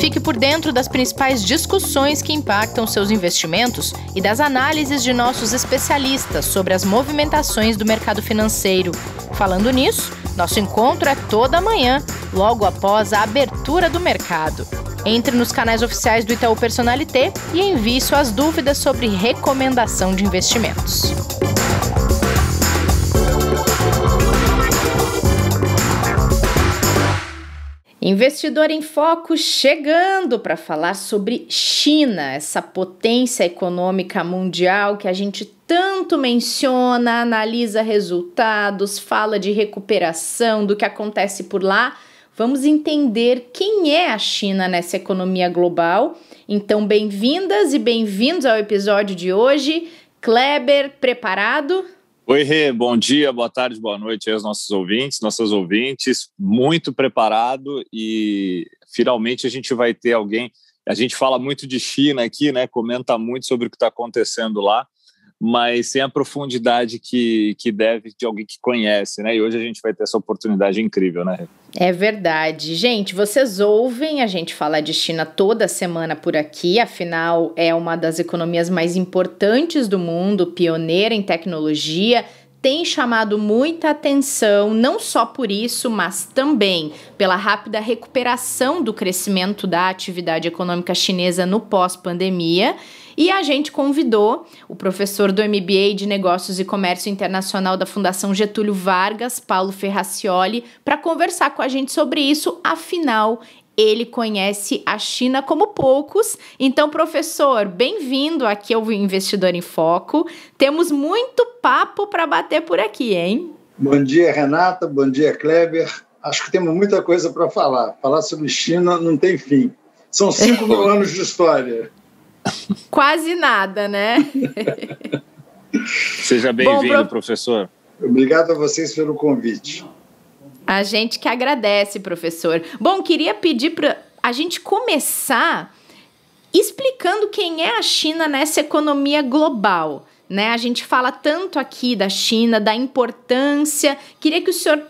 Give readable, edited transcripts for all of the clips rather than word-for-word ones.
Fique por dentro das principais discussões que impactam seus investimentos e das análises de nossos especialistas sobre as movimentações do mercado financeiro. Falando nisso, nosso encontro é toda manhã, logo após a abertura do mercado. Entre nos canais oficiais do Itaú Personalité e envie suas dúvidas sobre recomendação de investimentos. Investidor em Foco chegando para falar sobre China, essa potência econômica mundial que a gente tanto menciona, analisa resultados, fala de recuperação, do que acontece por lá. Vamos entender quem é a China nessa economia global. Então, bem-vindas e bem-vindos ao episódio de hoje. Kleber, preparado? Oi, Rê, bom dia, boa tarde, boa noite aos nossos ouvintes, nossas ouvintes. Muito preparado e finalmente a gente vai ter alguém. A gente fala muito de China aqui, né? Comenta muito sobre o que está acontecendo lá, mas sem a profundidade que deve de alguém que conhece, né? E hoje a gente vai ter essa oportunidade incrível, né? É verdade. Gente, vocês ouvem a gente falar de China toda semana por aqui, afinal é uma das economias mais importantes do mundo, pioneira em tecnologia, tem chamado muita atenção, não só por isso, mas também pela rápida recuperação do crescimento da atividade econômica chinesa no pós-pandemia. E a gente convidou o professor do MBA de Negócios e Comércio Internacional da Fundação Getúlio Vargas, Paulo Ferracioli, para conversar com a gente sobre isso. Afinal, ele conhece a China como poucos. Então, professor, bem-vindo aqui ao Investidor em Foco. Temos muito papo para bater por aqui, hein? Bom dia, Renata. Bom dia, Kleber. Acho que temos muita coisa para falar. Falar sobre China não tem fim. São 5.000 anos de história. Quase nada, né? Seja bem-vindo, professor. Obrigado a vocês pelo convite. A gente que agradece, professor. Bom, queria pedir para a gente começar explicando quem é a China nessa economia global, né? A gente fala tanto aqui da China, da importância. Queria que o senhor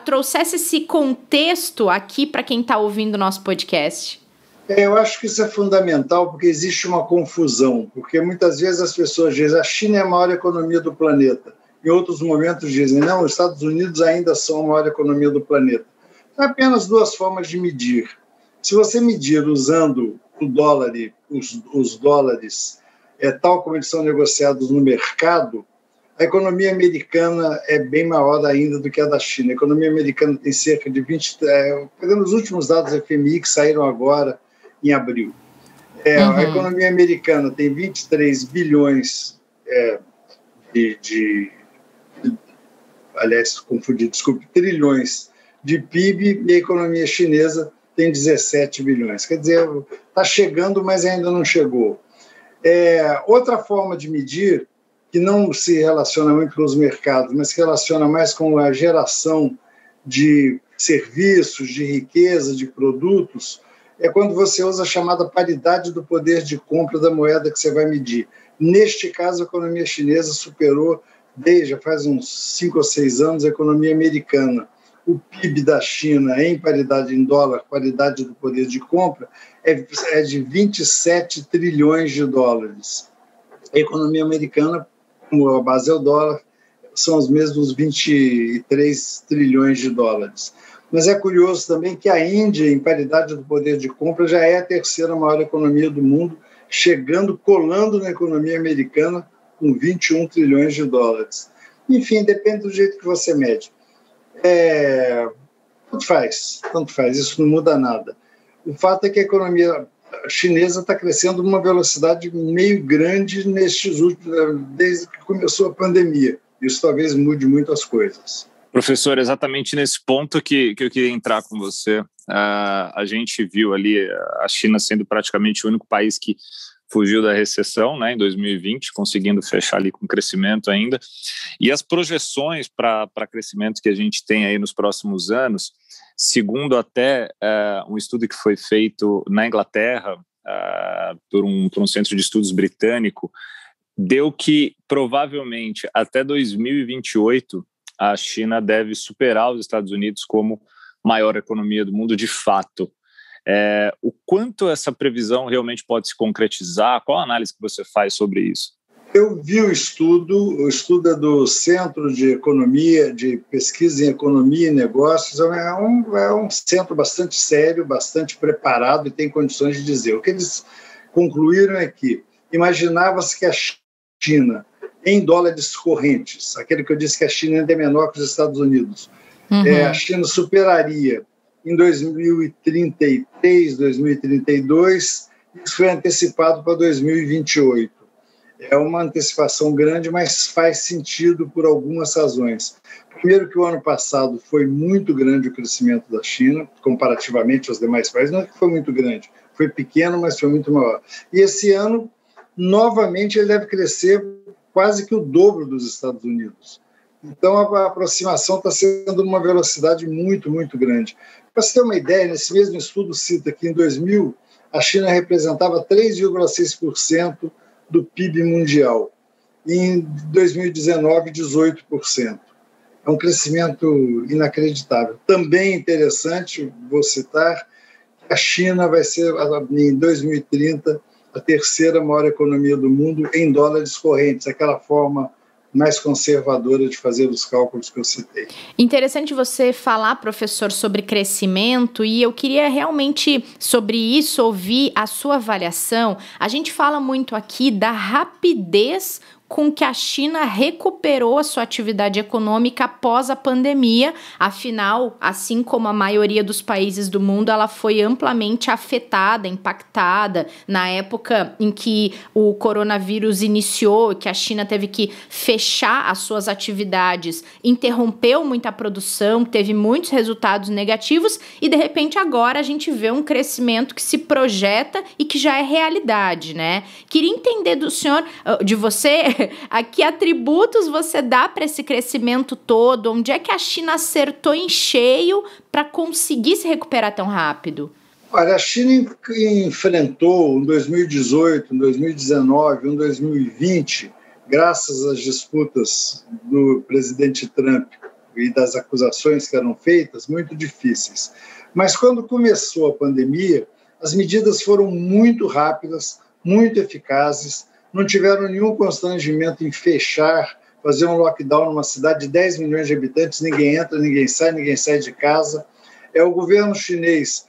trouxesse esse contexto aqui para quem está ouvindo o nosso podcast. Eu acho que isso é fundamental porque existe uma confusão, porque muitas vezes as pessoas dizem a China é a maior economia do planeta. Em outros momentos dizem, não, os Estados Unidos ainda são a maior economia do planeta. Há apenas duas formas de medir. Se você medir usando o dólar, os dólares, tal como eles são negociados no mercado, a economia americana é bem maior ainda do que a da China. A economia americana tem cerca de 20... pegando os últimos dados da FMI que saíram agora, em abril. A economia americana tem 23 bilhões trilhões de PIB e a economia chinesa tem 17 bilhões. Quer dizer, está chegando, mas ainda não chegou. Outra forma de medir, que não se relaciona muito com os mercados, mas se relaciona mais com a geração de serviços, de riqueza, de produtos, é quando você usa a chamada paridade do poder de compra da moeda que você vai medir. Neste caso, a economia chinesa superou, desde faz uns 5 ou 6 anos, a economia americana. O PIB da China, em paridade em dólar, paridade do poder de compra, é de 27 trilhões de dólares. A economia americana, como a base é o dólar, são os mesmos 23 trilhões de dólares. Mas é curioso também que a Índia, em paridade do poder de compra, já é a terceira maior economia do mundo, colando na economia americana com 21 trilhões de dólares. Enfim, depende do jeito que você mede. Tanto faz, isso não muda nada. O fato é que a economia chinesa está crescendo numa velocidade meio grande desde que começou a pandemia. Isso talvez mude muito as coisas. Professor, exatamente nesse ponto que eu queria entrar com você. A gente viu ali a China sendo praticamente o único país que fugiu da recessão, né, em 2020, conseguindo fechar ali com crescimento ainda. E as projeções para crescimento que a gente tem aí nos próximos anos, segundo até um estudo que foi feito na Inglaterra por um centro de estudos britânico, deu que provavelmente até 2028 a China deve superar os Estados Unidos como maior economia do mundo de fato. O quanto essa previsão realmente pode se concretizar? Qual a análise que você faz sobre isso? Eu vi o estudo é do Centro de Economia, de Pesquisa em Economia e Negócios, é um centro bastante sério, bastante preparado e tem condições de dizer. O que eles concluíram é que imaginava-se que a China, em dólares correntes, aquele que eu disse que a China ainda é menor que os Estados Unidos, a China superaria em 2033, 2032, isso foi antecipado para 2028. É uma antecipação grande, mas faz sentido por algumas razões. Primeiro que o ano passado foi muito grande o crescimento da China, comparativamente aos demais países. Não é que foi muito grande, foi pequeno, mas foi muito maior. E esse ano, novamente, ele deve crescer quase que o dobro dos Estados Unidos. Então, a aproximação está sendo uma velocidade muito, muito grande. Para você ter uma ideia, nesse mesmo estudo cita que em 2000, a China representava 3,6% do PIB mundial. E em 2019, 18%. É um crescimento inacreditável. Também interessante, vou citar, que a China vai ser, em 2030, a terceira maior economia do mundo em dólares correntes, aquela forma mais conservadora de fazer os cálculos que eu citei. Interessante você falar, professor, sobre crescimento, e eu queria realmente, sobre isso, ouvir a sua avaliação. A gente fala muito aqui da rapidez com que a China recuperou a sua atividade econômica após a pandemia. Afinal, assim como a maioria dos países do mundo, ela foi amplamente afetada, impactada na época em que o coronavírus iniciou, que a China teve que fechar as suas atividades, interrompeu muita produção, teve muitos resultados negativos e, de repente, agora a gente vê um crescimento que se projeta e que já é realidade, né? Queria entender do senhor, de você, a que atributos você dá para esse crescimento todo? Onde é que a China acertou em cheio para conseguir se recuperar tão rápido? Olha, a China enfrentou em 2018, em 2019, em 2020, graças às disputas do presidente Trump e das acusações que eram feitas, muito difíceis. Mas quando começou a pandemia, as medidas foram muito rápidas, muito eficazes, não tiveram nenhum constrangimento em fechar, fazer um lockdown numa cidade de 10 milhões de habitantes, ninguém entra, ninguém sai de casa. O governo chinês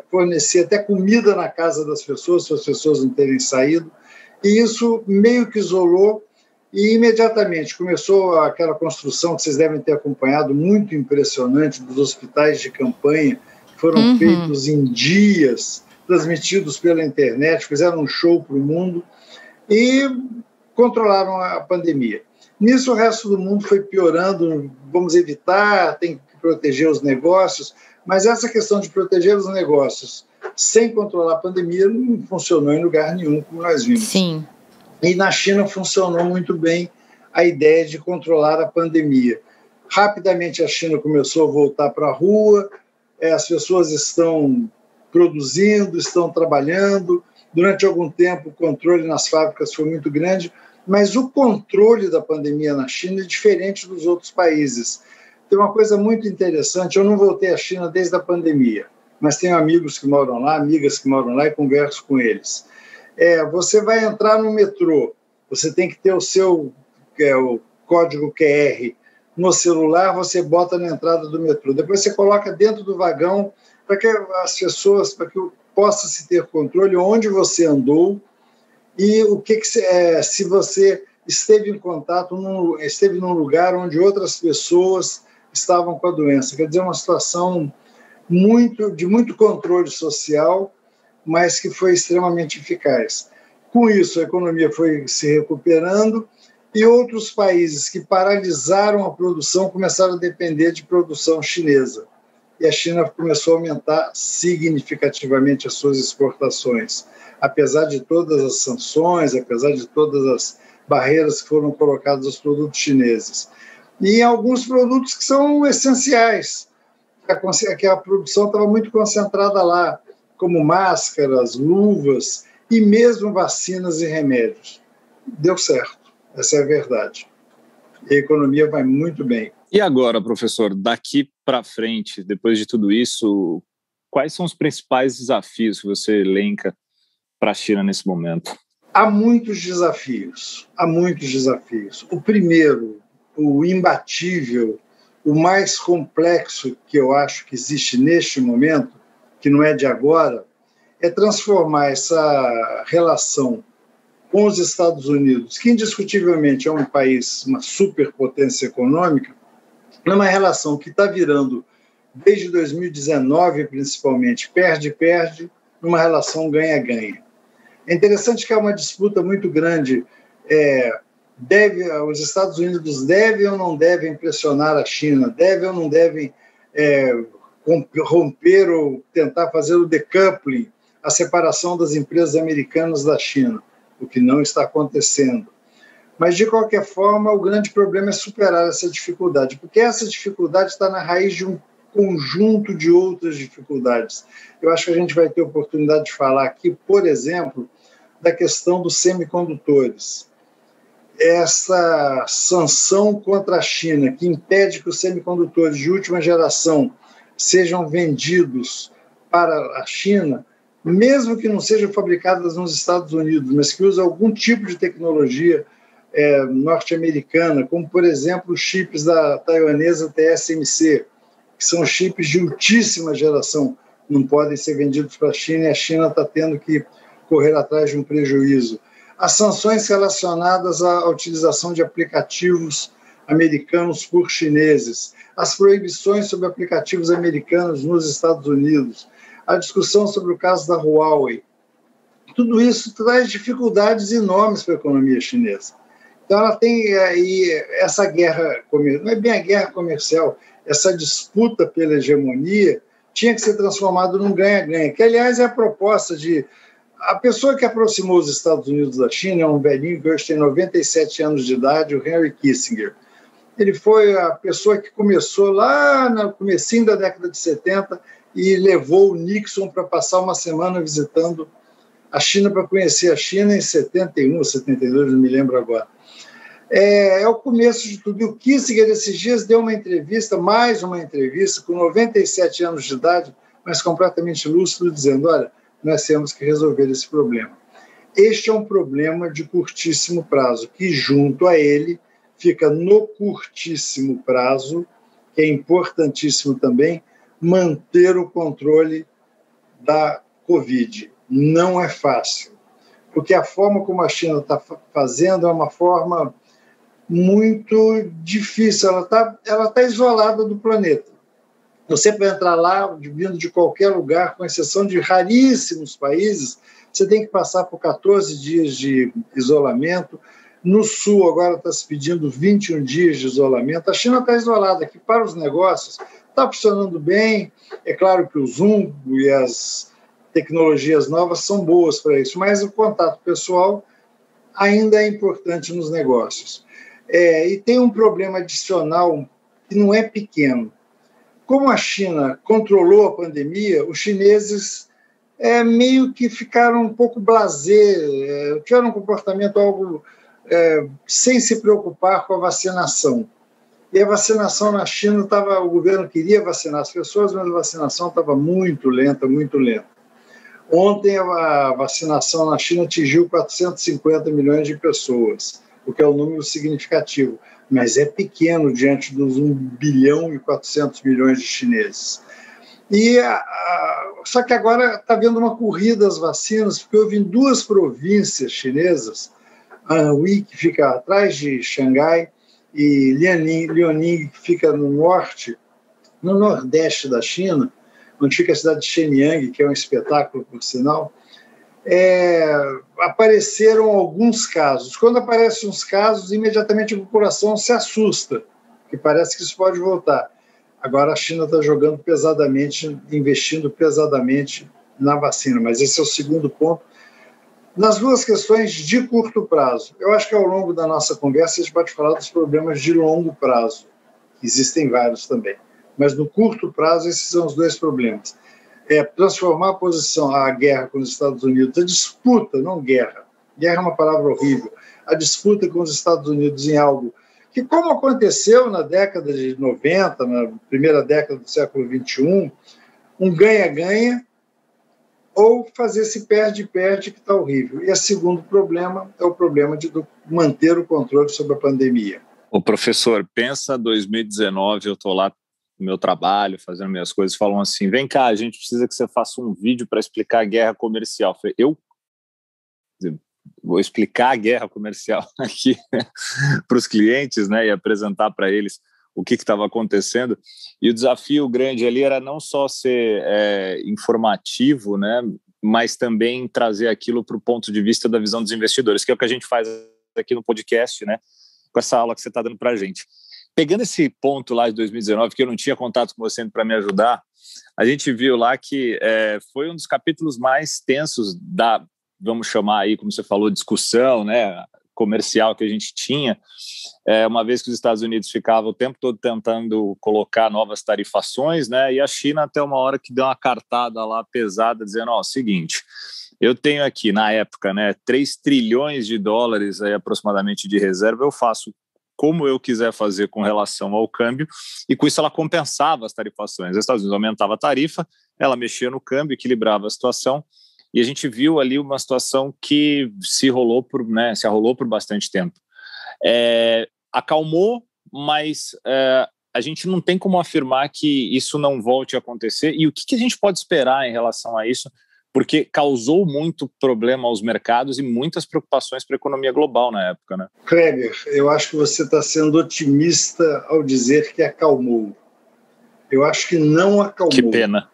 fornecia até comida na casa das pessoas, se as pessoas não terem saído, e isso meio que isolou, e imediatamente começou aquela construção que vocês devem ter acompanhado, muito impressionante, dos hospitais de campanha, que foram feitos em dias, transmitidos pela internet, fizeram um show para o mundo, e controlaram a pandemia. Nisso, o resto do mundo foi piorando, vamos evitar, tem que proteger os negócios, mas essa questão de proteger os negócios sem controlar a pandemia não funcionou em lugar nenhum, como nós vimos. Sim. E na China funcionou muito bem a ideia de controlar a pandemia. Rapidamente a China começou a voltar para a rua, as pessoas estão produzindo, estão trabalhando. Durante algum tempo, o controle nas fábricas foi muito grande, mas o controle da pandemia na China é diferente dos outros países. Tem uma coisa muito interessante, eu não voltei à China desde a pandemia, mas tenho amigos que moram lá, amigas que moram lá e converso com eles. Você vai entrar no metrô, você tem que ter o seu o código QR no celular, você bota na entrada do metrô. Depois você coloca dentro do vagão para que as pessoas, para que possa se ter controle onde você andou e se você esteve em contato, esteve num lugar onde outras pessoas estavam com a doença. Quer dizer, uma situação de muito controle social, mas que foi extremamente eficaz. Com isso, a economia foi se recuperando e outros países que paralisaram a produção começaram a depender de produção chinesa. E a China começou a aumentar significativamente as suas exportações, apesar de todas as sanções, apesar de todas as barreiras que foram colocadas aos produtos chineses. E alguns produtos que são essenciais, que a produção estava muito concentrada lá, como máscaras, luvas e mesmo vacinas e remédios. Deu certo, essa é a verdade. E a economia vai muito bem. E agora, professor, daqui para frente, depois de tudo isso, quais são os principais desafios que você elenca para a China nesse momento? Há muitos desafios. O primeiro, o imbatível, o mais complexo que eu acho que existe neste momento, que não é de agora, é transformar essa relação com os Estados Unidos, que indiscutivelmente é um país, uma superpotência econômica, numa relação que está virando, desde 2019 principalmente, perde-perde, numa relação ganha-ganha. É interessante que há uma disputa muito grande. Os Estados Unidos devem ou não devem pressionar a China, devem ou não devem romper ou tentar fazer o decoupling, a separação das empresas americanas da China, o que não está acontecendo. Mas, de qualquer forma, o grande problema é superar essa dificuldade, porque essa dificuldade está na raiz de um conjunto de outras dificuldades. Eu acho que a gente vai ter oportunidade de falar aqui, por exemplo, da questão dos semicondutores. Essa sanção contra a China, que impede que os semicondutores de última geração sejam vendidos para a China, mesmo que não sejam fabricadas nos Estados Unidos, mas que usam algum tipo de tecnologia norte-americana, como, por exemplo, os chips da taiwanesa TSMC, que são chips de ultíssima geração, não podem ser vendidos para a China, e a China está tendo que correr atrás de um prejuízo. As sanções relacionadas à utilização de aplicativos americanos por chineses, as proibições sobre aplicativos americanos nos Estados Unidos, a discussão sobre o caso da Huawei. Tudo isso traz dificuldades enormes para a economia chinesa. Então, ela tem aí essa guerra, não é bem a guerra comercial, essa disputa pela hegemonia tinha que ser transformada num ganha-ganha, que, aliás, é a proposta de... A pessoa que aproximou os Estados Unidos da China é um velhinho que hoje tem 97 anos de idade, o Henry Kissinger. Ele foi a pessoa que começou lá no comecinho da década de 70 e levou o Nixon para passar uma semana visitando a China, para conhecer a China em 71 ou 72, não me lembro agora. É o começo de tudo. E o Kissinger, esses dias, deu uma entrevista, mais uma entrevista, com 97 anos de idade, mas completamente lúcido, dizendo, olha, nós temos que resolver esse problema. Este é um problema de curtíssimo prazo, que junto a ele fica no curtíssimo prazo, que é importantíssimo também, manter o controle da Covid. Não é fácil, porque a forma como a China está fazendo é uma forma muito difícil, ela tá isolada do planeta. Você para entrar lá, vindo de qualquer lugar, com exceção de raríssimos países, você tem que passar por 14 dias de isolamento. No Sul, agora está se pedindo 21 dias de isolamento. A China está isolada aqui para os negócios, está funcionando bem. É claro que o Zoom e as tecnologias novas são boas para isso, mas o contato pessoal ainda é importante nos negócios. E tem um problema adicional que não é pequeno. Como a China controlou a pandemia, os chineses meio que ficaram um pouco blasé, tiveram um comportamento algo sem se preocupar com a vacinação. E a vacinação na China o governo queria vacinar as pessoas, mas a vacinação estava muito lenta, muito lenta. Ontem a vacinação na China atingiu 450 milhões de pessoas, o que é um número significativo, mas é pequeno diante dos 1 bilhão e 400 milhões de chineses. Só que agora está havendo uma corrida às vacinas, porque houve em 2 províncias chinesas, Anhui, que fica atrás de Xangai, e Liaoning, que fica no norte, no nordeste da China, onde fica a cidade de Shenyang, que é um espetáculo, por sinal, apareceram alguns casos. Quando aparecem uns casos, imediatamente a população se assusta, que parece que isso pode voltar. Agora a China está jogando pesadamente, investindo pesadamente na vacina, mas esse é o segundo ponto. Nas 2 questões de curto prazo, eu acho que ao longo da nossa conversa a gente pode falar dos problemas de longo prazo, existem vários também, mas no curto prazo esses são os 2 problemas. Transformar a guerra com os Estados Unidos, a disputa, não guerra é uma palavra horrível, a disputa com os Estados Unidos em algo que, como aconteceu na década de 90, na primeira década do século XXI, um ganha-ganha, ou fazer esse perde-perde que está horrível. E o segundo problema é o problema de manter o controle sobre a pandemia. O professor, pensa 2019, eu estou lá no meu trabalho, fazendo minhas coisas, falam assim, vem cá, a gente precisa que você faça um vídeo para explicar a guerra comercial. Eu falei, eu vou explicar a guerra comercial aqui para os clientes, né, e apresentar para eles o que estava acontecendo. E o desafio grande ali era não só ser informativo, né, mas também trazer aquilo para o ponto de vista da visão dos investidores, que é o que a gente faz aqui no podcast, né, com essa aula que você está dando para a gente. Pegando esse ponto lá de 2019, que eu não tinha contato com você para me ajudar, a gente viu lá que foi um dos capítulos mais tensos da, vamos chamar aí, como você falou, discussão, né, comercial que a gente tinha, uma vez que os Estados Unidos ficavam o tempo todo tentando colocar novas tarifações, né, e a China até uma hora que deu uma cartada lá pesada, dizendo, seguinte, eu tenho aqui, na época, né, 3 trilhões de dólares aí, aproximadamente de reserva, eu faço como eu quiser fazer com relação ao câmbio, e com isso ela compensava as tarifações. Os Estados Unidos aumentava a tarifa, ela mexia no câmbio, equilibrava a situação, e a gente viu ali uma situação que se arrolou por bastante tempo. Acalmou, mas a gente não tem como afirmar que isso não volte a acontecer. E o que a gente pode esperar em relação a isso? Porque causou muito problema aos mercados e muitas preocupações para a economia global na época, né? Kleber, eu acho que você está sendo otimista ao dizer que acalmou. Eu acho que não acalmou. Que pena.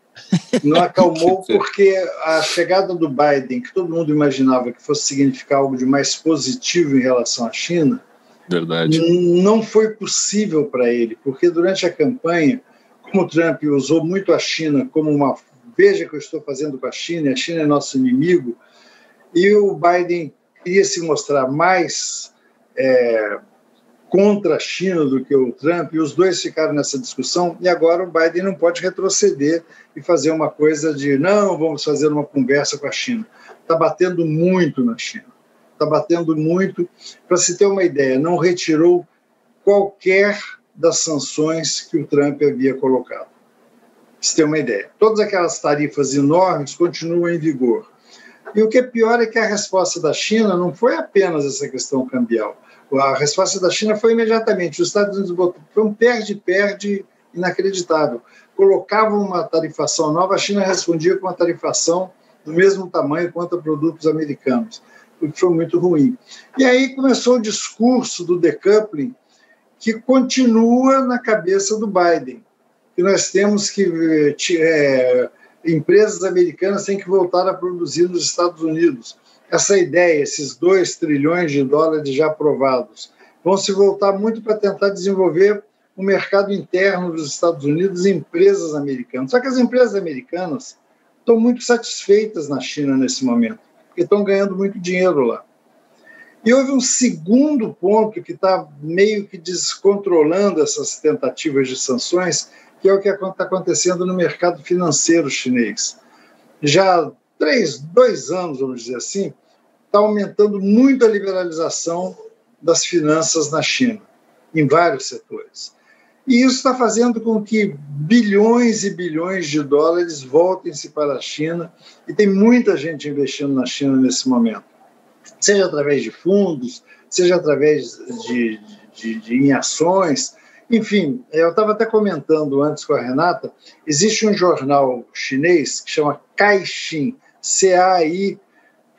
Não acalmou porque a chegada do Biden, que todo mundo imaginava que fosse significar algo de mais positivo em relação à China, verdade, não foi possível para ele, porque durante a campanha, como o Trump usou muito a China como uma veja o que eu estou fazendo com a China é nosso inimigo, e o Biden queria se mostrar mais contra a China do que o Trump, e os dois ficaram nessa discussão, e agora o Biden não pode retroceder e fazer uma coisa de, não, vamos fazer uma conversa com a China. Está batendo muito na China. Está batendo muito. Para se ter uma ideia, não retirou qualquer das sanções que o Trump havia colocado. Para se ter uma ideia. Todas aquelas tarifas enormes continuam em vigor. E o que é pior é que a resposta da China não foi apenas essa questão cambial. A resposta da China foi imediatamente. Os Estados Unidos botou, foi um perde-perde inacreditável. Colocavam uma tarifação nova, a China respondia com uma tarifação do mesmo tamanho quanto a produtos americanos, o que foi muito ruim. E aí começou o discurso do decoupling, que continua na cabeça do Biden, que nós temos que empresas americanas têm que voltar a produzir nos Estados Unidos. Essa ideia, esses 2 trilhões de dólares já aprovados, vão se voltar muito para tentar desenvolver o mercado interno dos Estados Unidos e empresas americanas. Só que as empresas americanas estão muito satisfeitas na China nesse momento, porque estão ganhando muito dinheiro lá. E houve um segundo ponto que está meio que descontrolando essas tentativas de sanções, que é o que está acontecendo no mercado financeiro chinês. Já há 2 anos, vamos dizer assim, está aumentando muito a liberalização das finanças na China, em vários setores. E isso está fazendo com que bilhões e bilhões de dólares voltem-se para a China, e tem muita gente investindo na China nesse momento, seja através de fundos, seja através em ações. Enfim, eu estava até comentando antes com a Renata, existe um jornal chinês que chama Caixin,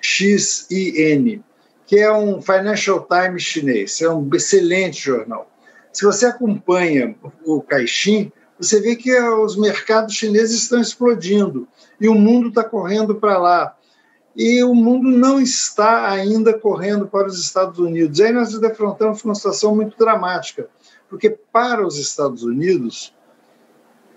Caixin, que é um Financial Times chinês, é um excelente jornal. Se você acompanha o Caixin, você vê que os mercados chineses estão explodindo e o mundo está correndo para lá. E o mundo não está ainda correndo para os Estados Unidos. Aí nós nos defrontamos com uma situação muito dramática, porque para os Estados Unidos,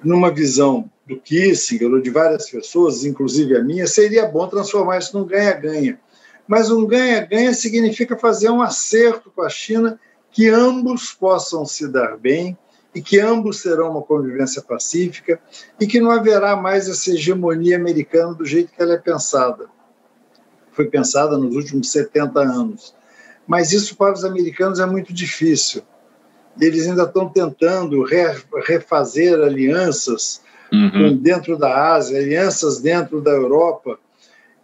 numa visão do Kissinger ou de várias pessoas, inclusive a minha, seria bom transformar isso num ganha-ganha. Mas um ganha-ganha significa fazer um acerto com a China, que ambos possam se dar bem e que ambos terão uma convivência pacífica e que não haverá mais essa hegemonia americana do jeito que ela é pensada. Foi pensada nos últimos 70 anos. Mas isso para os americanos é muito difícil. Eles ainda estão tentando refazer alianças dentro da Ásia, alianças dentro da Europa,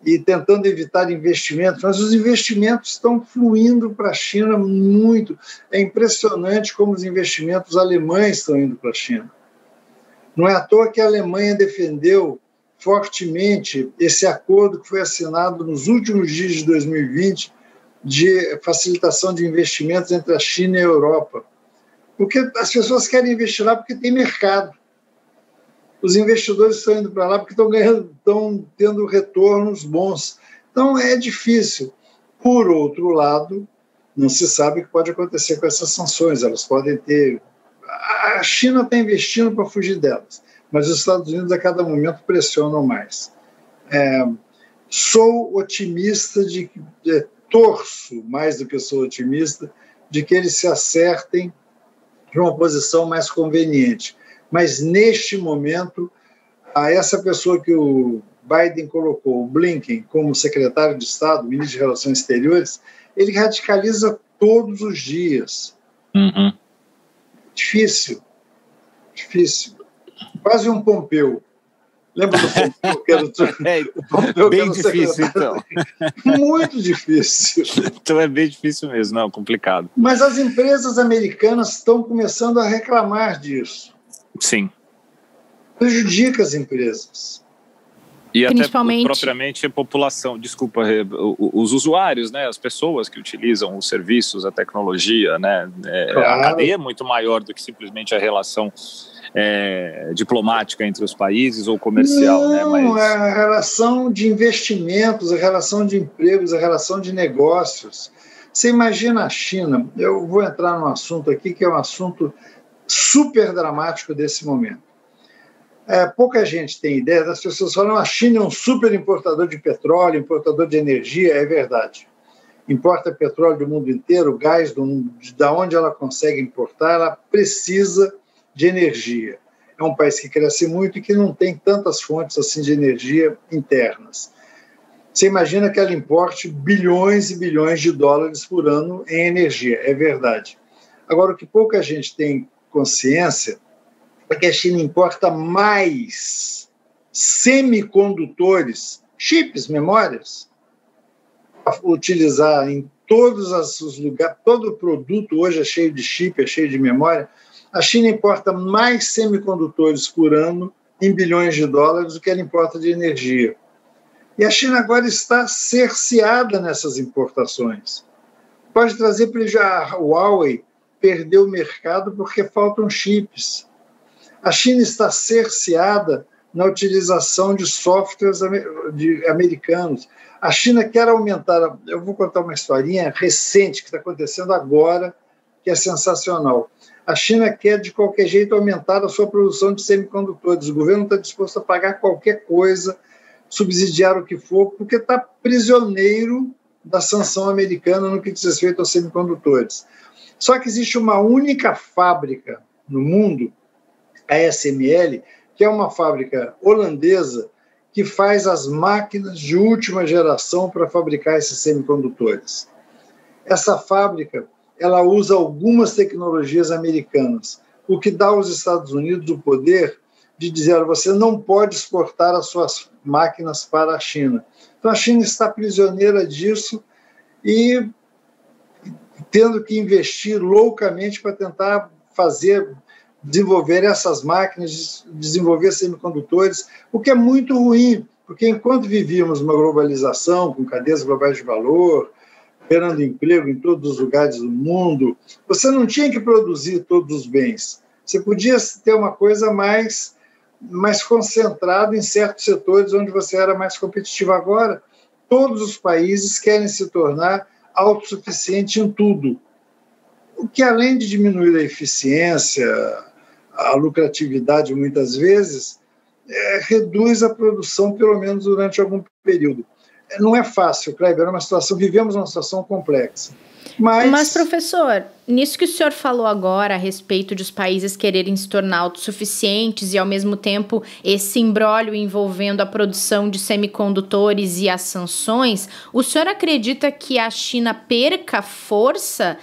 e tentando evitar investimentos, mas os investimentos estão fluindo para a China muito. É impressionante como os investimentos alemães estão indo para a China. Não é à toa que a Alemanha defendeu fortemente esse acordo que foi assinado nos últimos dias de 2020 de facilitação de investimentos entre a China e a Europa. Porque as pessoas querem investir lá porque tem mercado. Os investidores estão indo para lá porque estão tendo retornos bons. Então, é difícil. Por outro lado, não se sabe o que pode acontecer com essas sanções. Elas podem ter... A China está investindo para fugir delas, mas os Estados Unidos, a cada momento, pressionam mais. Sou otimista, torço mais do que sou otimista, de que eles se acertem de uma posição mais conveniente. Mas, neste momento, essa pessoa que o Biden colocou, o Blinken, como secretário de Estado, ministro de Relações Exteriores, ele radicaliza todos os dias. Difícil. Quase um Pompeu. Lembra do Pompeu? Que era o Pompeu bem difícil, então. Muito difícil. Então é bem difícil mesmo, não, complicado. Mas as empresas americanas estão começando a reclamar disso. Sim. Prejudica as empresas. E até propriamente a população, desculpa, os usuários, né, as pessoas que utilizam os serviços, a tecnologia, né, claro. A cadeia é muito maior do que simplesmente a relação diplomática entre os países ou comercial. Não, né, mas... a relação de investimentos, a relação de empregos, a relação de negócios. Você imagina a China, eu vou entrar num assunto aqui que é um assunto super dramático desse momento. Pouca gente tem ideia, as pessoas falam que a China é um super importador de petróleo, importador de energia, é verdade. Importa petróleo do mundo inteiro, gás do mundo, da onde ela consegue importar, ela precisa de energia. É um país que cresce muito e que não tem tantas fontes assim de energia internas. Você imagina que ela importe bilhões e bilhões de dólares por ano em energia, é verdade. Agora, o que pouca gente tem consciência é que a China importa mais semicondutores, chips, memórias, para utilizar em todos os lugares. Todo produto hoje é cheio de chip, é cheio de memória. A China importa mais semicondutores por ano em bilhões de dólares do que ela importa de energia. E a China agora está cerceada nessas importações. Pode trazer prejuízo. A Huawei perdeu o mercado porque faltam chips. A China está cerceada na utilização de softwares americanos. A China quer aumentar... Eu vou contar uma historinha recente que está acontecendo agora, que é sensacional. A China quer, de qualquer jeito, aumentar a sua produção de semicondutores. O governo está disposto a pagar qualquer coisa, subsidiar o que for, porque está prisioneiro da sanção americana no que diz respeito aos semicondutores. Só que existe uma única fábrica no mundo, a ASML, que é uma fábrica holandesa que faz as máquinas de última geração para fabricar esses semicondutores. Essa fábrica, ela usa algumas tecnologias americanas, o que dá aos Estados Unidos o poder de dizer: você não pode exportar as suas máquinas para a China. Então a China está prisioneira disso e tendo que investir loucamente para tentar desenvolver essas máquinas, desenvolver semicondutores, o que é muito ruim, porque enquanto vivíamos uma globalização, com cadeias globais de valor, gerando emprego em todos os lugares do mundo, você não tinha que produzir todos os bens. Você podia ter uma coisa mais concentrada em certos setores onde você era mais competitivo. Agora, todos os países querem se tornar autossuficientes em tudo, o que, além de diminuir a eficiência, a lucratividade muitas vezes, reduz a produção, pelo menos durante algum período. não é fácil, Kleber, é uma situação, vivemos uma situação complexa. Mas, professor, nisso que o senhor falou agora a respeito de os países quererem se tornar autossuficientes e, ao mesmo tempo, esse imbróglio envolvendo a produção de semicondutores e as sanções, o senhor acredita que a China perca força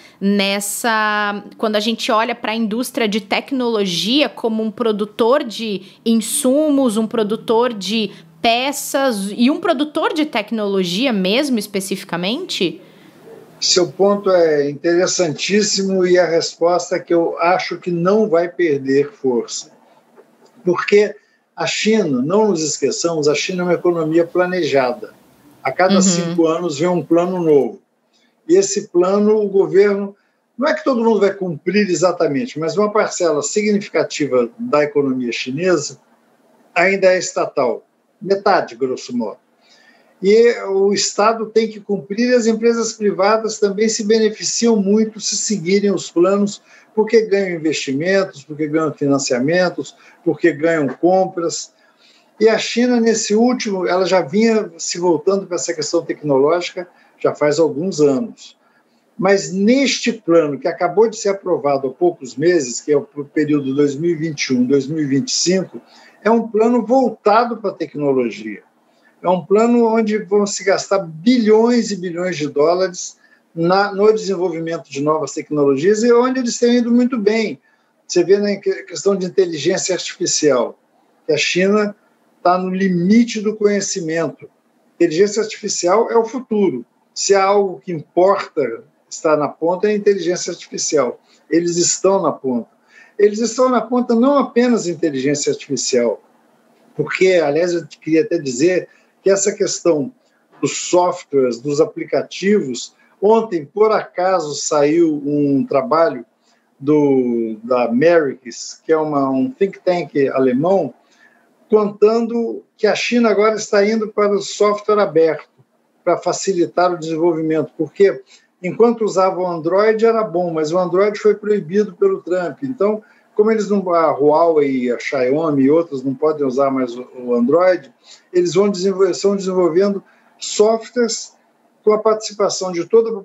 quando a gente olha para a indústria de tecnologia como um produtor de insumos, um produtor de peças e um produtor de tecnologia mesmo, especificamente? Seu ponto é interessantíssimo e a resposta é que eu acho que não vai perder força. Porque a China, não nos esqueçamos, a China é uma economia planejada. A cada 5 anos vem um plano novo. E esse plano, o governo, não é que todo mundo vai cumprir exatamente, mas uma parcela significativa da economia chinesa ainda é estatal. Metade, grosso modo. E o Estado tem que cumprir, e as empresas privadas também se beneficiam muito se seguirem os planos, porque ganham investimentos, porque ganham financiamentos, porque ganham compras. E a China, nesse último, ela já vinha se voltando para essa questão tecnológica já faz alguns anos. Mas neste plano, que acabou de ser aprovado há poucos meses, que é o período 2021-2025, é um plano voltado para a tecnologia. É um plano onde vão se gastar bilhões e bilhões de dólares no desenvolvimento de novas tecnologias e onde eles têm ido muito bem. Você vê na questão de inteligência artificial, que a China está no limite do conhecimento. Inteligência artificial é o futuro. Se há algo que importa estar na ponta, é a inteligência artificial. Eles estão na ponta. Eles estão na ponta não apenas em inteligência artificial, porque, aliás, eu queria até dizer que essa questão dos softwares, dos aplicativos, ontem, por acaso, saiu um trabalho da Merix, que é um think tank alemão, contando que a China agora está indo para o software aberto, para facilitar o desenvolvimento, porque enquanto usava o Android era bom, mas o Android foi proibido pelo Trump. Então, como a Huawei, a Xiaomi e outros não podem usar mais o Android, eles estão desenvolvendo softwares com a participação de todo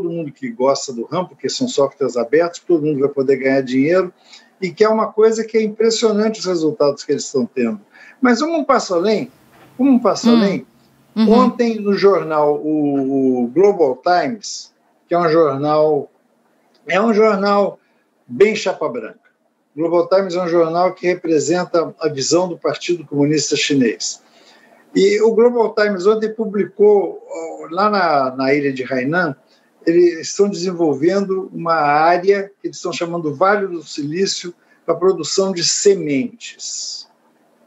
mundo que gosta do ramo, porque são softwares abertos, todo mundo vai poder ganhar dinheiro, e que é uma coisa que é impressionante os resultados que eles estão tendo. Mas vamos um passo além. Ontem, no jornal, o Global Times, que é um jornal bem chapa branca. O Global Times é um jornal que representa a visão do Partido Comunista Chinês. E o Global Times ontem publicou, lá na ilha de Hainan, eles estão desenvolvendo uma área que eles estão chamando Vale do Silício para a produção de sementes.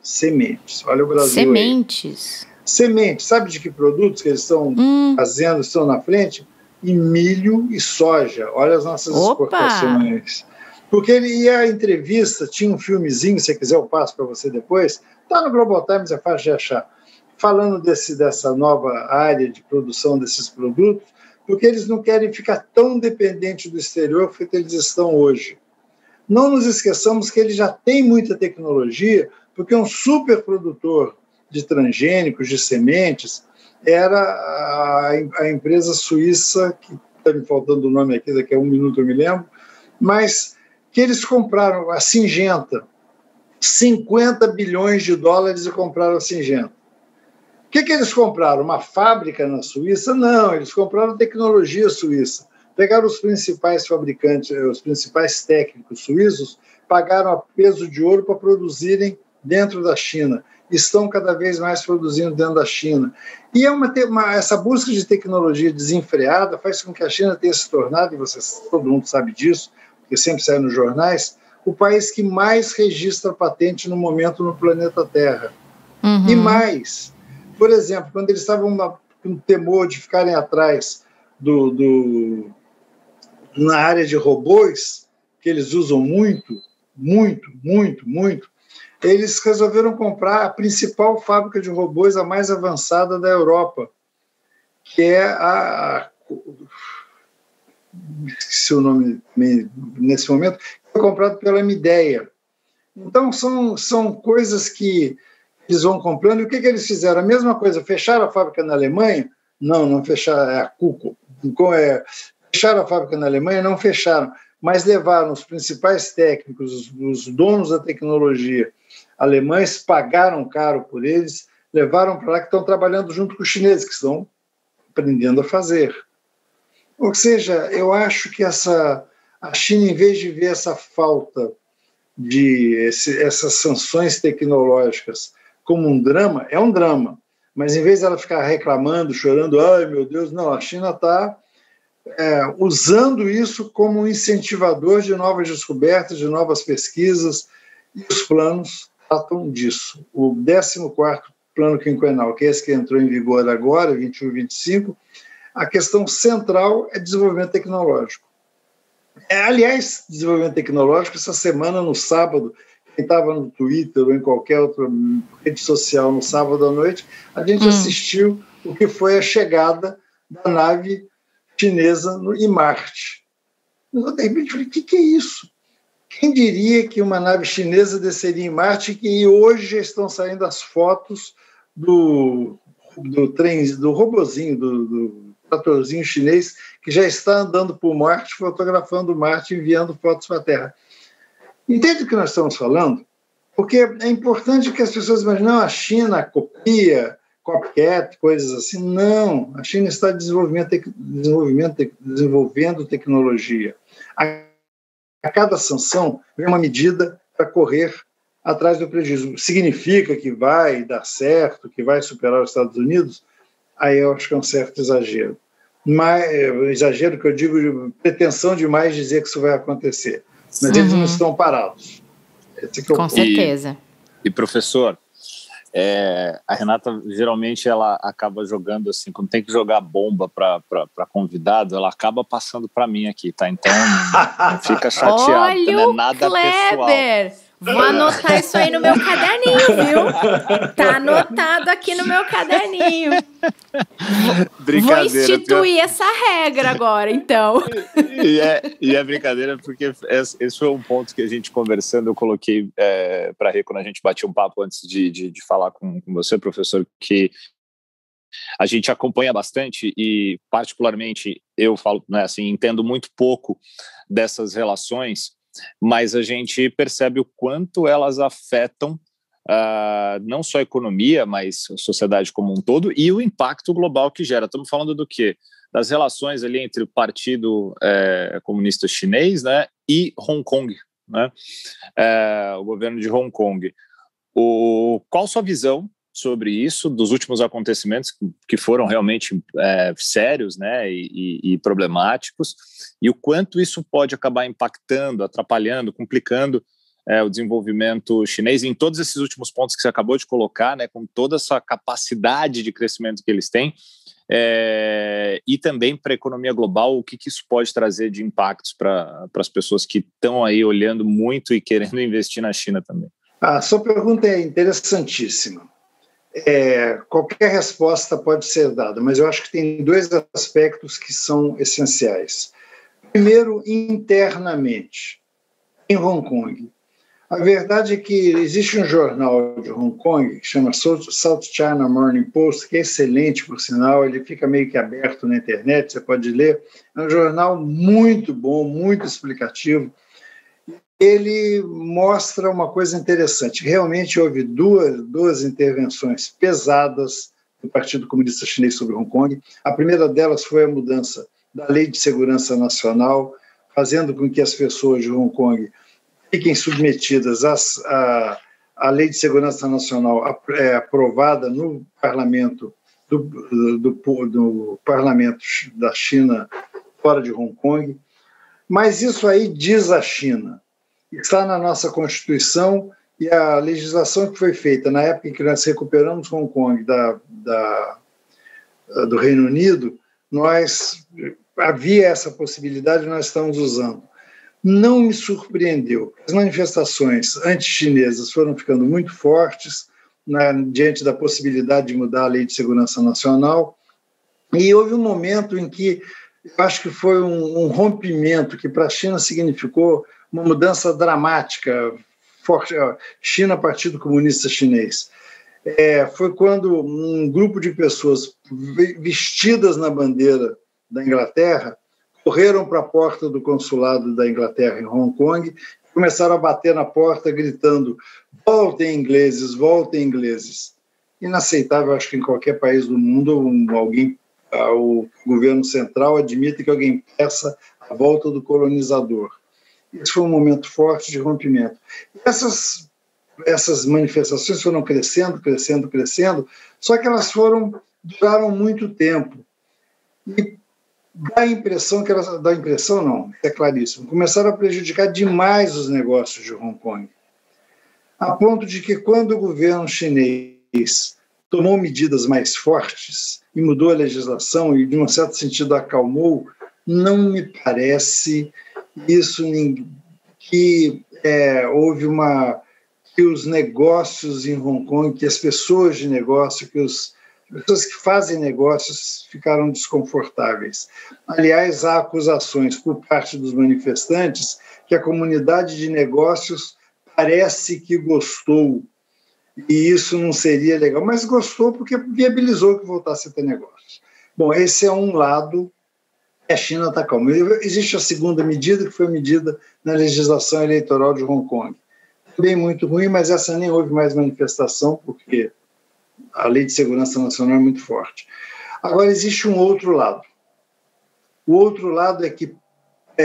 Sementes. Olha o Brasil. Sementes. Aí. Sementes. Sabe de que produtos que eles estão fazendo, estão na frente? E milho e soja. Olha as nossas exportações. Porque a entrevista, tinha um filmezinho, se você quiser eu passo para você depois, está no Global Times, é fácil de achar, falando dessa nova área de produção desses produtos, porque eles não querem ficar tão dependentes do exterior quanto eles estão hoje. Não nos esqueçamos que eles já têm muita tecnologia, porque um super produtor de transgênicos, de sementes, era a empresa suíça, que está me faltando o nome aqui, daqui a um minuto eu me lembro, mas que eles compraram a Syngenta, 50 bilhões de dólares e compraram a Syngenta. O que eles compraram? Uma fábrica na Suíça? Não, eles compraram tecnologia suíça. Pegaram os principais fabricantes, os principais técnicos suíços, pagaram a peso de ouro para produzirem dentro da China. Estão cada vez mais produzindo dentro da China. E essa busca de tecnologia desenfreada faz com que a China tenha se tornado, e todo mundo sabe disso, porque sempre sai nos jornais, o país que mais registra patente no momento no planeta Terra. E mais, por exemplo, quando eles estavam com temor de ficarem atrás na área de robôs, que eles usam muito, eles resolveram comprar a principal fábrica de robôs, a mais avançada da Europa, que é se o nome nesse momento, foi comprado pela Midea. Então, são coisas que eles vão comprando. E o que eles fizeram? A mesma coisa, fecharam a fábrica na Alemanha? Não fecharam, é a Cuco. Fecharam a fábrica na Alemanha? Não fecharam, mas levaram os principais técnicos, os donos da tecnologia alemães, pagaram caro por eles, levaram para lá, que estão trabalhando junto com os chineses, que estão aprendendo a fazer. Ou seja, eu acho que a China, em vez de ver essa falta essas sanções tecnológicas como um drama, é um drama, mas em vez de ela ficar reclamando, chorando, ai meu Deus, não, a China está usando isso como um incentivador de novas descobertas, de novas pesquisas, e os planos tratam disso. O 14º plano quinquenal, que é esse que entrou em vigor agora, 21 e 25, a questão central é desenvolvimento tecnológico. Aliás, desenvolvimento tecnológico, essa semana, no sábado, quem estava no Twitter ou em qualquer outra rede social no sábado à noite, a gente assistiu o que foi a chegada da nave chinesa em Marte. Eu, de repente, falei, o que é isso? Quem diria que uma nave chinesa desceria em Marte e hoje já estão saindo as fotos do robozinho, do tratorzinho chinês, que já está andando por Marte, fotografando Marte, enviando fotos para a Terra. Entende o que nós estamos falando? Porque é importante que as pessoas imaginem, não, a China copia, copycat, coisas assim. Não, a China está desenvolvendo tecnologia. A cada sanção vem uma medida para correr atrás do prejuízo. Significa que vai dar certo, que vai superar os Estados Unidos? Aí eu acho que é um certo exagero. Mas, exagero que eu digo, pretensão demais dizer que isso vai acontecer. Mas eles não estão parados. Com certeza. E professor, a Renata, geralmente, ela acaba jogando assim, quando tem que jogar bomba para convidado, ela acaba passando para mim aqui, tá? Então, não fica chateado, olha, não é nada Kleber. Pessoal. Vou anotar isso aí no meu caderninho, viu? Tá anotado aqui no meu caderninho. Vou instituir essa regra agora, então. E é brincadeira, porque esse foi um ponto que a gente conversando, eu coloquei para a Rê, quando a gente batia um papo antes de falar com você, professor, que a gente acompanha bastante e, particularmente, eu falo, né, assim, entendo muito pouco dessas relações, mas a gente percebe o quanto elas afetam não só a economia, mas a sociedade como um todo e o impacto global que gera. Estamos falando do quê? Das relações ali entre o Partido Comunista Chinês, né, e Hong Kong, né, o governo de Hong Kong. Qual sua visão sobre isso, dos últimos acontecimentos que foram realmente sérios, né, e problemáticos, e o quanto isso pode acabar impactando, atrapalhando, complicando o desenvolvimento chinês em todos esses últimos pontos que você acabou de colocar, né, com toda essa capacidade de crescimento que eles têm, e também para a economia global, o que isso pode trazer de impactos para as pessoas que estão aí olhando muito e querendo investir na China também. A sua pergunta é interessantíssima. Qualquer resposta pode ser dada, mas eu acho que tem dois aspectos que são essenciais. Primeiro, internamente, em Hong Kong. A verdade é que existe um jornal de Hong Kong que chama South China Morning Post, que é excelente, por sinal, ele fica meio que aberto na internet, você pode ler. É um jornal muito bom, muito explicativo. Ele mostra uma coisa interessante. Realmente houve duas intervenções pesadas do Partido Comunista Chinês sobre Hong Kong. A primeira delas foi a mudança da Lei de Segurança Nacional, fazendo com que as pessoas de Hong Kong fiquem submetidas à Lei de Segurança Nacional aprovada no Parlamento do Parlamento da China fora de Hong Kong. Mas isso aí diz a China. Está na nossa Constituição e a legislação que foi feita na época em que nós recuperamos Hong Kong do Reino Unido, havia essa possibilidade e nós estamos usando. Não me surpreendeu. As manifestações anti-chinesas foram ficando muito fortes diante da possibilidade de mudar a Lei de Segurança Nacional e houve um momento em que eu acho que foi um rompimento que para a China significou uma mudança dramática, forte. China, Partido Comunista Chinês. foi quando um grupo de pessoas vestidas na bandeira da Inglaterra correram para a porta do consulado da Inglaterra em Hong Kong e começaram a bater na porta gritando: voltem ingleses, voltem ingleses. Inaceitável, acho que em qualquer país do mundo, o governo central admite que alguém peça a volta do colonizador. Esse foi um momento forte de rompimento. Essas manifestações foram crescendo, só que elas duraram muito tempo. E é claríssimo, começaram a prejudicar demais os negócios de Hong Kong, a ponto de que quando o governo chinês tomou medidas mais fortes e mudou a legislação e, de um certo sentido, acalmou, não me parece isso que houve que os negócios em Hong Kong, que as pessoas de negócio, que as pessoas que fazem negócios ficaram desconfortáveis. Aliás, há acusações por parte dos manifestantes que a comunidade de negócios parece que gostou, e isso não seria legal, mas gostou porque viabilizou que voltasse a ter negócios. Bom, esse é um lado, a China está calma. Existe a segunda medida, que foi a medida na legislação eleitoral de Hong Kong. Também muito ruim, mas essa nem houve mais manifestação, porque a Lei de Segurança Nacional é muito forte. Agora, existe um outro lado. O outro lado é que,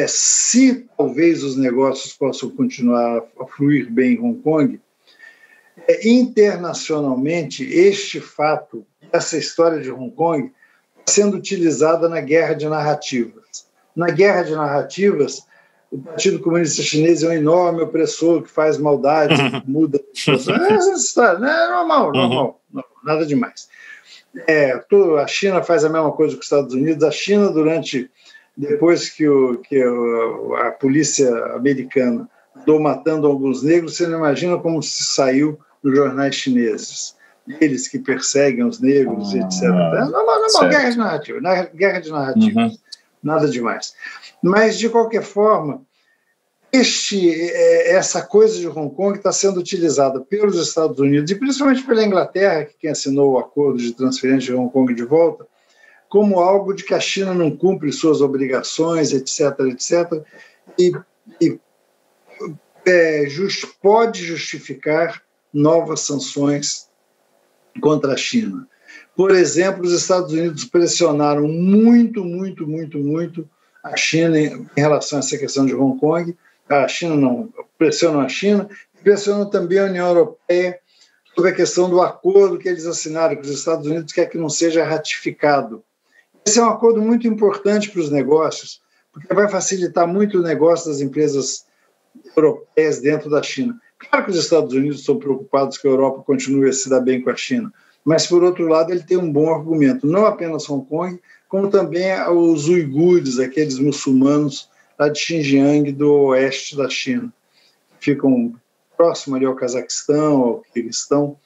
se talvez os negócios possam continuar a fluir bem em Hong Kong, internacionalmente, este fato, essa história de Hong Kong, está sendo utilizada na guerra de narrativas. Na guerra de narrativas, o Partido Comunista Chinês é um enorme opressor que faz maldade, muda. Essa história, não é normal, não, nada demais. A China faz a mesma coisa que os Estados Unidos. A China, depois que a polícia americana andou matando alguns negros, você não imagina como se saiu nos jornais chineses. Eles que perseguem os negros, etc. Normal, guerra de narrativas. Nada demais. Mas, de qualquer forma, essa coisa de Hong Kong está sendo utilizada pelos Estados Unidos e principalmente pela Inglaterra, que quem assinou o acordo de transferência de Hong Kong de volta, como algo de que a China não cumpre suas obrigações, etc., e pode justificar novas sanções contra a China. Por exemplo, os Estados Unidos pressionaram muito a China em relação a essa questão de Hong Kong. A China não, pressionam a China, pressionam também a União Europeia sobre a questão do acordo que eles assinaram, que os Estados Unidos querem que não seja ratificado. Esse é um acordo muito importante para os negócios, porque vai facilitar muito o negócio das empresas europeias dentro da China. Claro que os Estados Unidos estão preocupados que a Europa continue a se dar bem com a China, mas, por outro lado, ele tem um bom argumento, não apenas Hong Kong, como também os uigures, aqueles muçulmanos lá de Xinjiang, do oeste da China, que ficam próximo ali ao Cazaquistão, ao Quirguistão.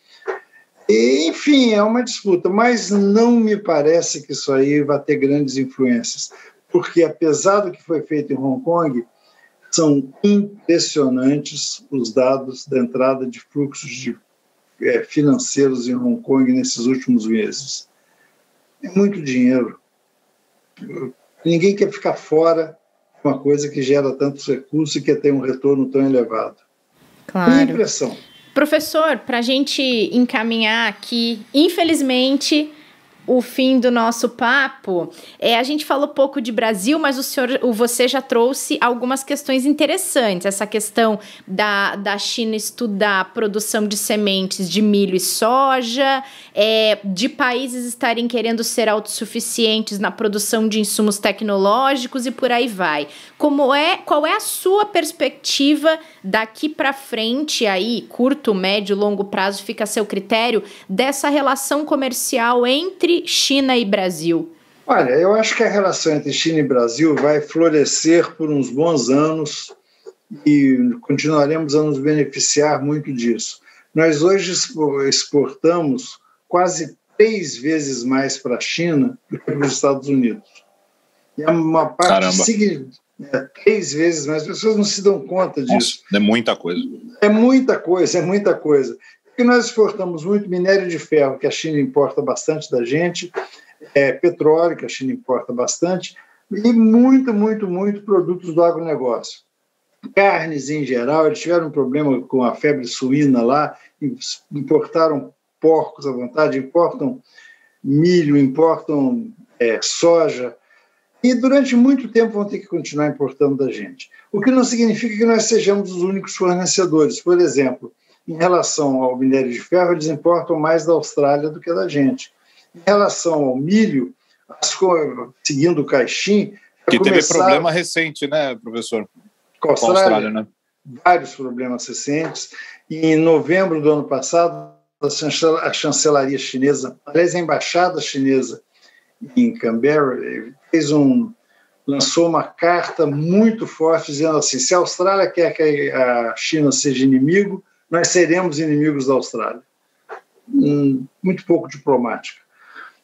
E, enfim, é uma disputa, mas não me parece que isso aí vai ter grandes influências, porque, apesar do que foi feito em Hong Kong, são impressionantes os dados da entrada de fluxos financeiros em Hong Kong nesses últimos meses. É muito dinheiro. Ninguém quer ficar fora de uma coisa que gera tantos recursos e que tem um retorno tão elevado. Claro. Minha impressão. Professor, para a gente encaminhar aqui, infelizmente, o fim do nosso papo, a gente falou pouco de Brasil, mas você já trouxe algumas questões interessantes. Essa questão da China estudar a produção de sementes de milho e soja, de países estarem querendo ser autossuficientes na produção de insumos tecnológicos e por aí vai. Qual é a sua perspectiva daqui para frente, aí, curto, médio, longo prazo, fica a seu critério, dessa relação comercial entre China e Brasil? Olha, eu acho que a relação entre China e Brasil vai florescer por uns bons anos e continuaremos a nos beneficiar muito disso. Nós hoje exportamos quase 3 vezes mais para a China do que para os Estados Unidos. E é uma parte significativa. 3 vezes mais, as pessoas não se dão conta disso. Nossa, é muita coisa. É muita coisa. Porque nós exportamos muito minério de ferro, que a China importa bastante da gente, petróleo, que a China importa bastante, e muito produtos do agronegócio. Carnes em geral, eles tiveram um problema com a febre suína lá, importaram porcos à vontade, importam milho, importam soja, e durante muito tempo vão ter que continuar importando da gente. O que não significa que nós sejamos os únicos fornecedores. Por exemplo, em relação ao minério de ferro, eles importam mais da Austrália do que da gente. Em relação ao milho, seguindo o caixim... Que teve problema recente, né, professor? Com a Austrália, né? Vários problemas recentes. E em novembro do ano passado, a chancelaria chinesa, aliás, a embaixada chinesa em Canberra, lançou uma carta muito forte dizendo assim: se a Austrália quer que a China seja inimigo, nós seremos inimigos da Austrália. Muito pouco diplomática.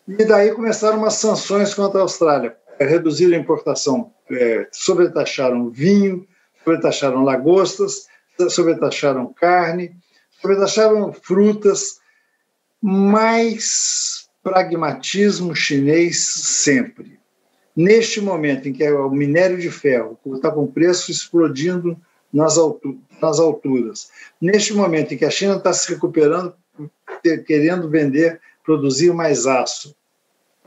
E daí começaram umas sanções contra a Austrália. Reduziram a importação, sobretaxaram vinho, sobretaxaram lagostas, sobretaxaram carne, sobretaxaram frutas, mais pragmatismo chinês sempre. Neste momento em que o minério de ferro está com o preço explodindo nas alturas, neste momento em que a China está se recuperando, querendo produzir mais aço,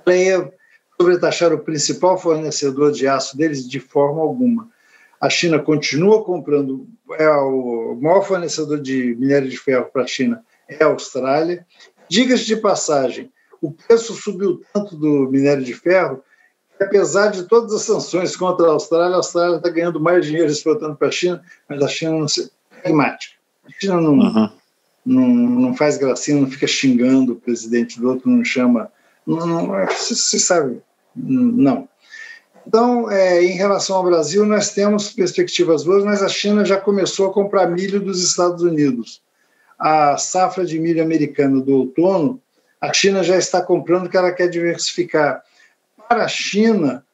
ela ia sobretaxar o principal fornecedor de aço deles de forma alguma. A China continua comprando, o maior fornecedor de minério de ferro para a China é a Austrália. Diga-se de passagem, o preço subiu tanto do minério de ferro que, apesar de todas as sanções contra a Austrália está ganhando mais dinheiro exportando para a China, mas a China não é pragmática. A China não faz gracinha, não fica xingando o presidente do outro, não chama... Você sabe, não. Então, em relação ao Brasil, nós temos perspectivas boas, mas a China já começou a comprar milho dos Estados Unidos. A safra de milho americana do outono, a China já está comprando porque ela quer diversificar. Para a China,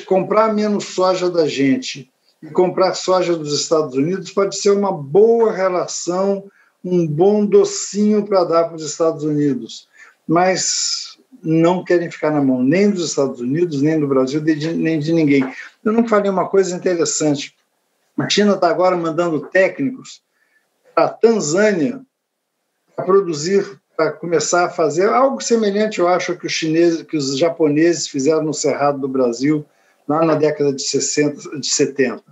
comprar menos soja da gente e comprar soja dos Estados Unidos pode ser uma boa relação, um bom docinho para dar para os Estados Unidos. Mas não querem ficar na mão nem dos Estados Unidos, nem do Brasil, nem de ninguém. Eu não falei uma coisa interessante. A China está agora mandando técnicos para a Tanzânia para produzir, para começar a fazer algo semelhante, eu acho, que os japoneses fizeram no Cerrado do Brasil, lá na década de 70.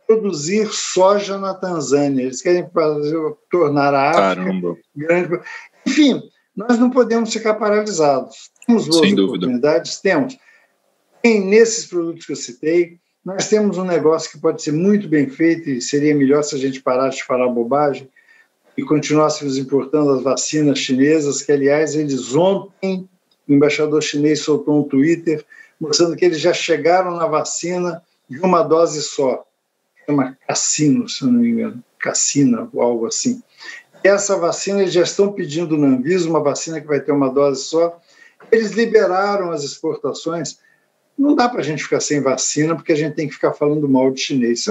Produzir soja na Tanzânia. Eles querem tornar a África grande. Enfim, nós não podemos ficar paralisados. Temos boas oportunidades? Temos. E nesses produtos que eu citei, nós temos um negócio que pode ser muito bem feito e seria melhor se a gente parasse de falar bobagem e continuássemos importando as vacinas chinesas, que, aliás, ontem, o embaixador chinês soltou um Twitter mostrando que eles já chegaram na vacina de uma dose só. Chama Cassino, se eu não me engano. Cassina, ou algo assim. Essa vacina, eles já estão pedindo na Anvisa, uma vacina que vai ter uma dose só. Eles liberaram as exportações. Não dá para a gente ficar sem vacina, porque a gente tem que ficar falando mal de chinês.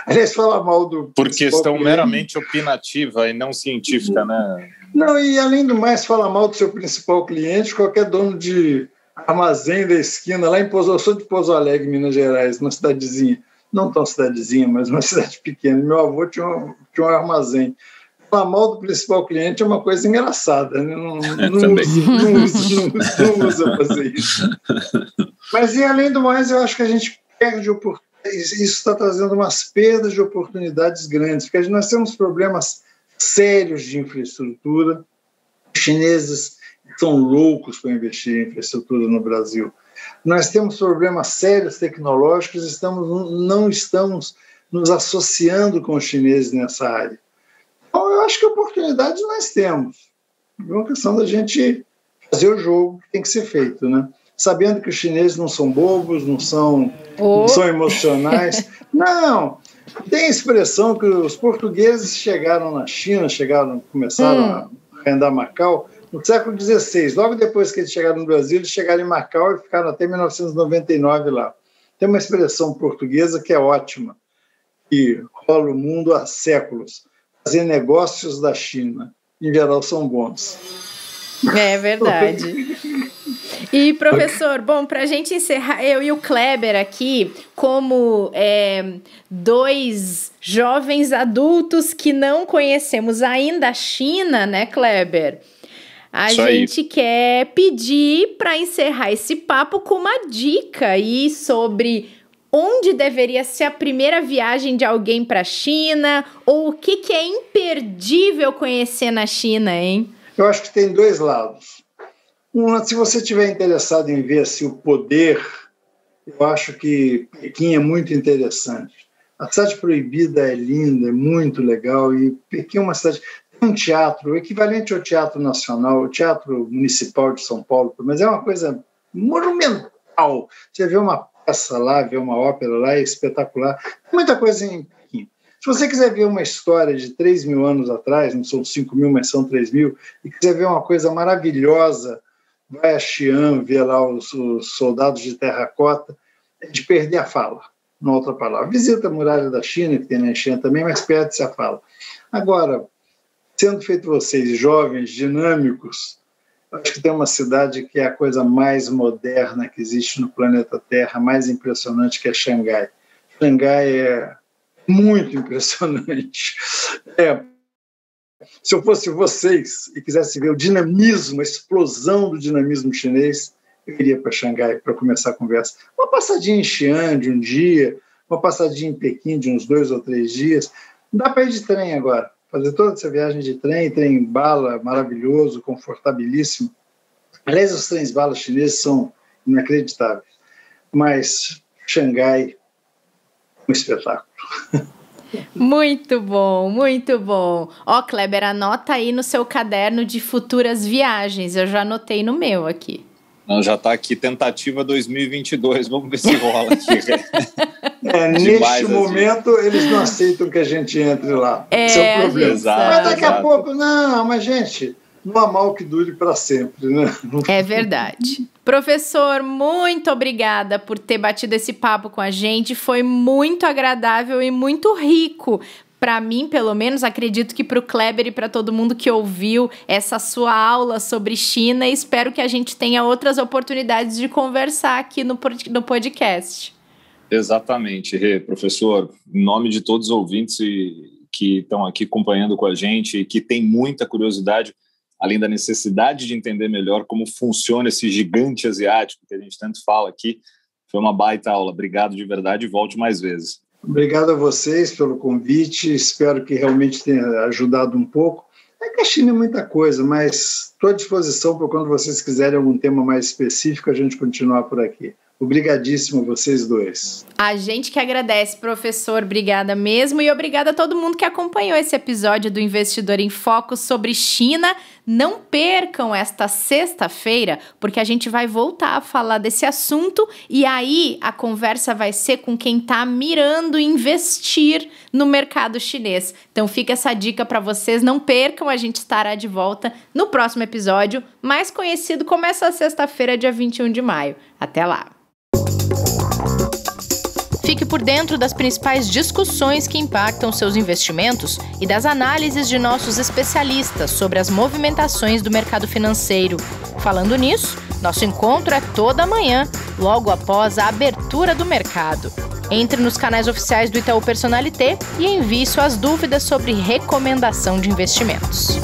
Aliás, falar mal do... Por questão meramente opinativa e não científica, né? Não, e além do mais, falar mal do seu principal cliente, qualquer dono de armazém da esquina, lá em eu sou de Pouso Alegre, Minas Gerais, uma cidadezinha, não tão cidadezinha, mas uma cidade pequena. Meu avô tinha um armazém. Falar mal do principal cliente é uma coisa engraçada, né? Não usa fazer isso. Mas, e além do mais, eu acho que a gente perde oportunidades. Isso está trazendo umas perdas de oportunidades grandes, porque nós temos problemas sérios de infraestrutura. Os chineses são loucos para investir em infraestrutura no Brasil. Nós temos problemas sérios tecnológicos, não estamos nos associando com os chineses nessa área. Então, eu acho que oportunidades nós temos. É uma questão da gente fazer o jogo que tem que ser feito, né? Sabendo que os chineses não são bobos, não são emocionais. Não! Tem a expressão que os portugueses chegaram na China, começaram a arrendar Macau no século XVI. Logo depois que eles chegaram no Brasil, eles chegaram em Macau e ficaram até 1999 lá. Tem uma expressão portuguesa que é ótima, que rola o mundo há séculos. fazer negócios da China. Em geral, são bons. É verdade. E, professor, bom, para a gente encerrar, eu e o Kleber aqui, como dois jovens adultos que não conhecemos ainda a China, né, Kleber? A gente quer pedir para encerrar esse papo com uma dica aí sobre onde deveria ser a primeira viagem de alguém para a China, ou o que é imperdível conhecer na China, hein? Eu acho que tem dois lados. Se você estiver interessado em ver o poder, eu acho que Pequim é muito interessante. A Cidade Proibida é linda, é muito legal, e Pequim é uma cidade... Tem um teatro, o equivalente ao Teatro Nacional, o Teatro Municipal de São Paulo, mas é uma coisa monumental. Você vê uma peça lá, vê uma ópera lá, é espetacular. Tem muita coisa em Pequim. Se você quiser ver uma história de 3.000 anos atrás, não são 5.000, mas são 3.000, e quiser ver uma coisa maravilhosa, vai a Xi'an, ver lá os soldados de terracota, é de perder a fala, não outra palavra. Visita a Muralha da China, que tem na Xi'an também, mas perde-se a fala. Agora, sendo feito vocês jovens, dinâmicos, acho que tem uma cidade que é a coisa mais moderna que existe no planeta Terra, mais impressionante, que é Xangai. Xangai é muito impressionante. Se eu fosse vocês e quisesse ver o dinamismo, a explosão do dinamismo chinês, eu iria para Xangai para começar a conversa. Uma passadinha em Xi'an de um dia, uma passadinha em Pequim de uns 2 ou 3 dias. Dá para ir de trem agora, fazer toda essa viagem de trem bala maravilhoso, confortabilíssimo. Aliás, os trens bala chineses são inacreditáveis, mas Xangai é um espetáculo. Muito bom, muito bom. Ó, Kleber, anota aí no seu caderno de futuras viagens. Eu já anotei no meu aqui. Não, já está aqui, tentativa 2022. Vamos ver se rola aqui. Neste momento, eles não aceitam que a gente entre lá. Esse é o problema. Mas daqui a pouco, mas gente, não há mal que dure para sempre, né? É verdade. Professor, muito obrigada por ter batido esse papo com a gente. Foi muito agradável e muito rico. Para mim, pelo menos, acredito que para o Kleber e para todo mundo que ouviu essa sua aula sobre China, espero que a gente tenha outras oportunidades de conversar aqui no podcast. Exatamente, Rê. Professor, em nome de todos os ouvintes que estão aqui acompanhando com a gente e que tem muita curiosidade, além da necessidade de entender melhor como funciona esse gigante asiático que a gente tanto fala aqui, foi uma baita aula. Obrigado de verdade e volte mais vezes. Obrigado a vocês pelo convite, espero que realmente tenha ajudado um pouco. É que a China é muita coisa, mas estou à disposição para quando vocês quiserem algum tema mais específico, a gente continuar por aqui. Obrigadíssimo a vocês dois. A gente que agradece, professor, obrigada mesmo, e obrigada a todo mundo que acompanhou esse episódio do Investidor em Foco sobre China. Não percam esta sexta-feira, porque a gente vai voltar a falar desse assunto, e aí a conversa vai ser com quem está mirando investir no mercado chinês. Então fica essa dica para vocês, não percam, a gente estará de volta no próximo episódio, mais conhecido como essa sexta-feira, dia 21 de maio. Até lá! Fique por dentro das principais discussões que impactam seus investimentos e das análises de nossos especialistas sobre as movimentações do mercado financeiro. Falando nisso, nosso encontro é toda manhã, logo após a abertura do mercado. Entre nos canais oficiais do Itaú Personalité e envie suas dúvidas sobre recomendação de investimentos.